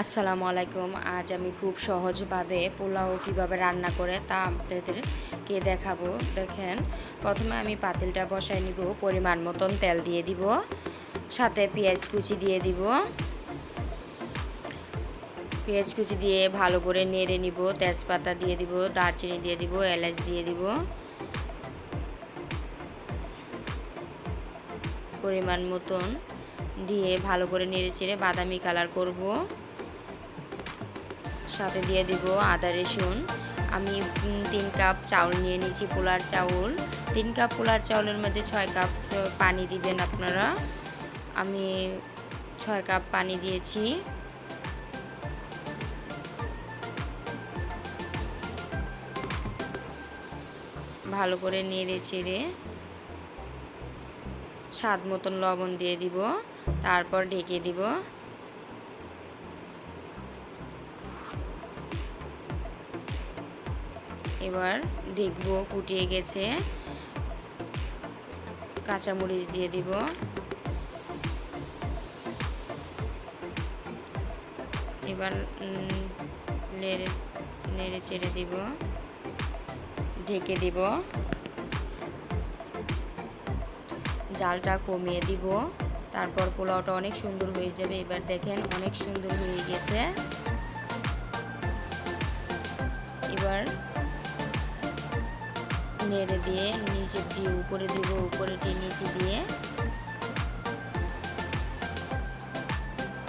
আসসালামু আলাইকুম। আজ আমি খুব সহজভাবে পোলাও কিভাবে রান্না করে তা আপনাদেরকে দেখাবো। দেখেন, প্রথমে আমি পাতিলটা বসায় নিব, পরিমাণ মতন তেল দিয়ে দিব, সাথে পেঁয়াজ কুচি দিয়ে দিব। পেঁয়াজ কুচি দিয়ে ভালো করে নেড়ে নিব, তেজপাতা দিয়ে দিব, দারচিনি দিয়ে দিব, এলাচ দিয়ে দিব। পরিমাণ মতন দিয়ে ভালো করে নেড়ে চেড়ে বাদামি কালার করব। সাথে দিয়ে দিব আদা রসুন। আমি 3 কাপ চাউল নিয়ে নিয়েছি, পোলার চাউল। 3 কাপ পোলার চাউলের মধ্যে 6 কাপ পানি দিবেন আপনারা। আমি 6 কাপ পানি দিয়েছি। ভালো করে নেড়ে চেড়ে স্বাদ মতন লবণ দিয়ে দিব, তারপর ঢেকে দিব। এবার দেখব ফুটিয়ে গেছে। কাঁচামরিচ দিয়ে দিব। এবার নেড়ে চেড়ে দিব, ঢেকে দিব। জালটা কমিয়ে দিব, তারপর পোলাওটা অনেক সুন্দর হয়ে যাবে। এবার দেখেন অনেক সুন্দর হয়ে গেছে। এবার নেড়ে দিয়ে নিচেরটি উপরে দিব, উপরেটি নিচে দিয়ে।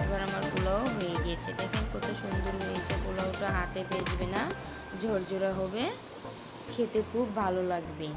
এবার আমার পোলাও হয়ে গিয়েছে। দেখেন কত সুন্দর হয়েছে। পোলাওটা হাতে ভেজবে না, ঝরঝরা হবে, খেতে খুব ভালো লাগবে।